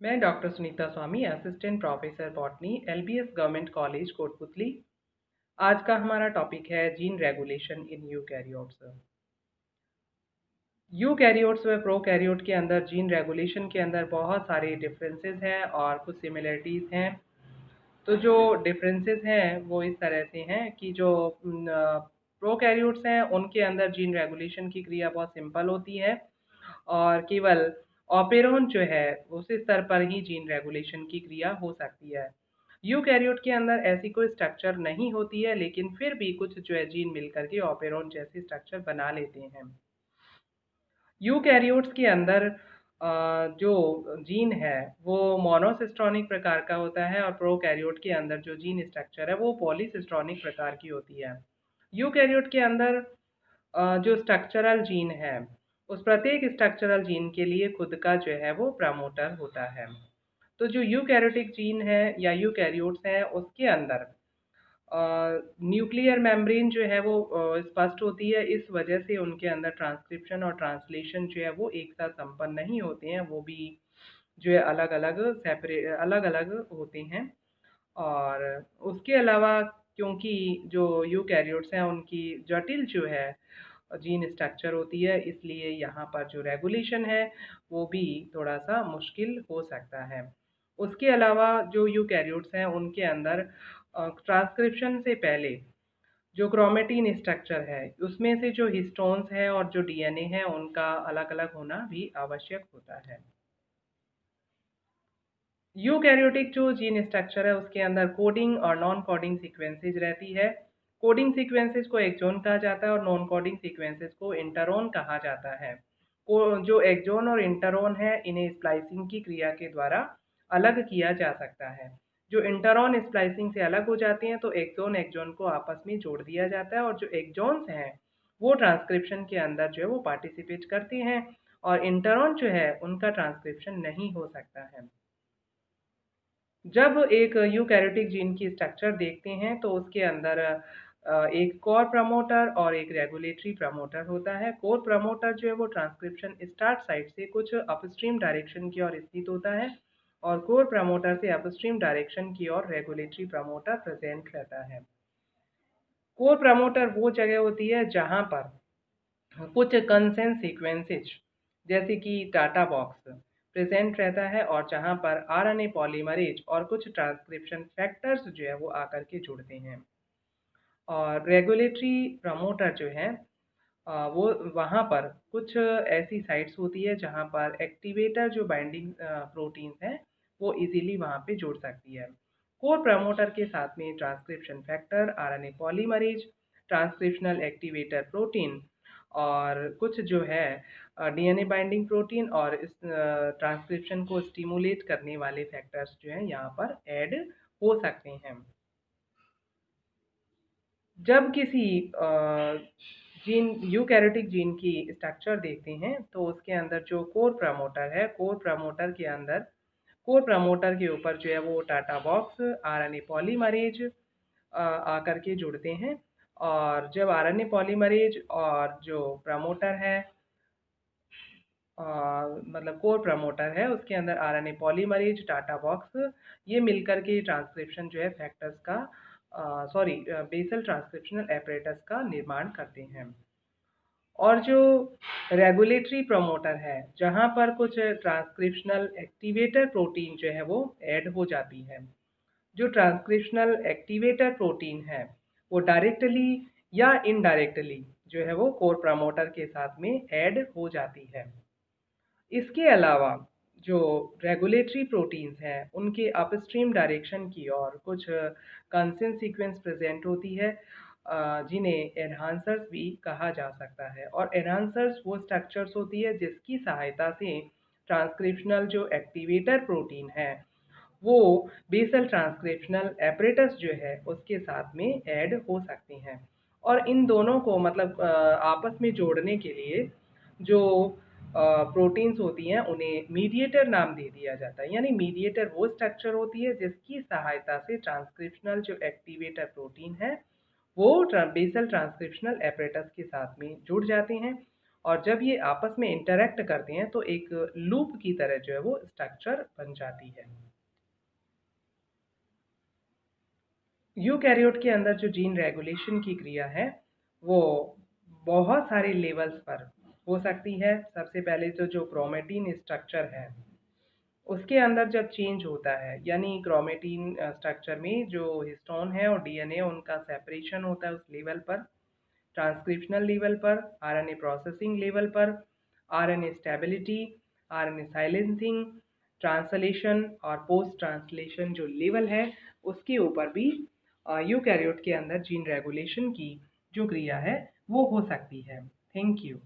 मैं doctor Sunita Swami, assistant professor botany, LBS government college Kotputli. आज का हमारा टॉपिक है gene regulation in eukaryotes. Eukaryotes व प्रोकैरियोट के अंदर जीन रेगुलेशन के अंदर बहुत सारे डिफरेंसेस हैं और कुछ सिमिलरिटीज़ हैं। तो जो डिफरेंसेस हैं वो इस तरह से हैं कि जो प्रोकैरियोट्स हैं उनके अंदर जीन रेगुलेशन की क्रिया बहुत सिंपल होती है और केवल ऑपेरॉन जो है उस स्तर पर ही जीन रेगुलेशन की क्रिया हो सकती है। यूकैरियोट के अंदर ऐसी कोई स्ट्रक्चर नहीं होती है, लेकिन फिर भी कुछ जो है जीन मिलकर के ऑपेरॉन जैसी स्ट्रक्चर बना लेते हैं। यूकैरियोट्स के अंदर जो जीन है वो मोनोसिस्टोनिक प्रकार का होता है और प्रोकैरियोट के अंदर जो जीन स्ट्रक्चर है वो पॉलीसिस्टोनिक प्रकार की होती है। यूकैरियोट के अंदर जो स्ट्रक्चरल जीन है उस प्रत्येक स्ट्रक्चरल जीन के लिए खुद का जो है वो प्रमोटर होता है। तो जो यूकैरियोटिक जीन है या यूकैरियोट्स हैं उसके अंदर न्यूक्लियर मेम्ब्रेन जो है वो स्पष्ट होती है। इस वजह से उनके अंदर ट्रांसक्रिप्शन और ट्रांसलेशन जो है वो एक साथ संपन्न नहीं होते हैं, वो भी जो है अलग अलग अलग अलग होते हैं। और उसके अलावा क्योंकि जो यूकैरियोट्स हैं उनकी जटिल जो है जीन स्ट्रक्चर होती है, इसलिए यहाँ पर जो रेगुलेशन है वो भी थोड़ा सा मुश्किल हो सकता है। उसके अलावा जो यूकैरियोट्स हैं उनके अंदर ट्रांसक्रिप्शन से पहले जो क्रोमेटिन स्ट्रक्चर है उसमें से जो हिस्टोन्स हैं और जो डीएनए है उनका अलग अलग होना भी आवश्यक होता है। यूकैरियोटिक जो जीन स्ट्रक्चर है उसके अंदर कोडिंग और नॉन कोडिंग सीक्वेंसेज रहती है। कोडिंग सीक्वेंसेज को एक्सोन कहा जाता है और नॉन कोडिंग सीक्वेंसेज को इंटरॉन कहा जाता है। जो एक्सोन और इंटरॉन है इन्हें स्प्लाइसिंग की क्रिया के द्वारा अलग किया जा सकता है। जो इंटरॉन स्प्लाइसिंग से अलग हो जाते हैं तो एक्सोन एक्सोन को आपस में जोड़ दिया जाता है और जो एक्सोन्स हैं वो ट्रांसक्रिप्शन के अंदर जो है वो पार्टिसिपेट करते हैं और इंटरॉन जो है उनका ट्रांसक्रिप्शन नहीं हो सकता है। जब एक यूकैरियोटिक जीन की स्ट्रक्चर देखते हैं तो उसके अंदर एक कोर प्रमोटर और एक रेगुलेटरी प्रमोटर होता है। कोर प्रमोटर जो है वो ट्रांसक्रिप्शन स्टार्ट साइट से कुछ अपस्ट्रीम डायरेक्शन की ओर स्थित होता है और कोर प्रमोटर से अपस्ट्रीम डायरेक्शन की ओर रेगुलेटरी प्रमोटर प्रेजेंट रहता है। कोर प्रमोटर वो जगह होती है जहां पर कुछ कंसेंट सीक्वेंसेज जैसे कि टाटा बॉक्स प्रेजेंट रहता है और जहां पर आरएनए पॉलीमरेज और कुछ ट्रांसक्रिप्शन फैक्टर्स जो है वो आकर के जुड़ते हैं। और रेगुलेटरी प्रमोटर जो है वो वहाँ पर कुछ ऐसी साइट्स होती है जहाँ पर एक्टिवेटर जो बाइंडिंग प्रोटीन्स हैं वो इजीली वहाँ पे जुड़ सकती है। कोर प्रमोटर के साथ में transcription factor, RNA polymerase, transcriptional activator protein और कुछ जो है डीएनए बाइंडिंग प्रोटीन और इस ट्रांसक्रिप्शन को स्टिमुलेट करने वाले फैक्टर्स जो हैं यहाँ पर ऐड हो सकते हैं। जब किसी जीन यूकैरियोटिक जीन की स्ट्रक्चर देखते हैं तो उसके अंदर जो कोर प्रमोटर है, कोर प्रमोटर के ऊपर जो है वो टाटा बॉक्स, आरएनए पॉलीमरेज आकर के जुड़ते हैं। और जब आरएनए पॉलीमरेज और जो प्रमोटर है मतलब कोर प्रमोटर है उसके अंदर आरएनए पॉलीमरेज, टाटा बॉक्स, ये मिलकर के ट्रांसक्रिप्शन जो है फैक्टर्स का सॉरी बेसल ट्रांसक्रिप्शनल एपरेटस का निर्माण करते हैं। और जो रेगुलेटरी प्रमोटर है जहाँ पर कुछ ट्रांसक्रिप्शनल एक्टिवेटर प्रोटीन जो है वो ऐड हो जाती है। जो ट्रांसक्रिप्शनल एक्टिवेटर प्रोटीन है वो डायरेक्टली या इनडायरेक्टली जो है वो कोर प्रमोटर के साथ में ऐड हो जाती है। इसके अलावा जो रेगुलेटरी प्रोटीन्स हैं उनके अपस्ट्रीम डायरेक्शन की ओर कुछ कंसेंट सीक्वेंस प्रेजेंट होती है जिन्हें एनहांसर्स भी कहा जा सकता है। और एनहांसर्स वो स्ट्रक्चर्स होती है जिसकी सहायता से ट्रांसक्रिप्शनल जो एक्टिवेटर प्रोटीन है वो बेसल ट्रांसक्रिप्शनल एपरेटस जो है उसके साथ में ऐड हो सकते हैं। और इन दोनों को मतलब आपस में जोड़ने के लिए जो प्रोटीन्स होती हैं उन्हें मीडिएटर नाम दे दिया जाता है। यानी मीडिएटर वो स्ट्रक्चर होती है जिसकी सहायता से ट्रांसक्रिप्शनल जो एक्टिवेटर प्रोटीन है वो बेसल ट्रांसक्रिप्शनल एपरेटस के साथ में जुड़ जाते हैं और जब ये आपस में इंटरैक्ट करते हैं तो एक लूप की तरह जो है वो स्ट्रक्चर बन जाती है। यूकैरियोट के अंदर जो जीन रेगुलेशन की क्रिया है वो बहुत सारे लेवल्स पर हो सकती है। सबसे पहले तो जो क्रोमेटिन स्ट्रक्चर है उसके अंदर जब चेंज होता है, यानी क्रोमेटिन स्ट्रक्चर में जो हिस्टोन है और डीएनए उनका सेपरेशन होता है उस लेवल पर, ट्रांसक्रिप्शनल लेवल पर, आरएनए प्रोसेसिंग लेवल पर, RNA stability, RNA silencing, translation और पोस्ट ट्रांसलेशन जो लेवल है उसके ऊपर भी यूकैरियोट के अंदर जीन रेगुलेशन की जो क्रिया है वो हो सकती है। Thank you.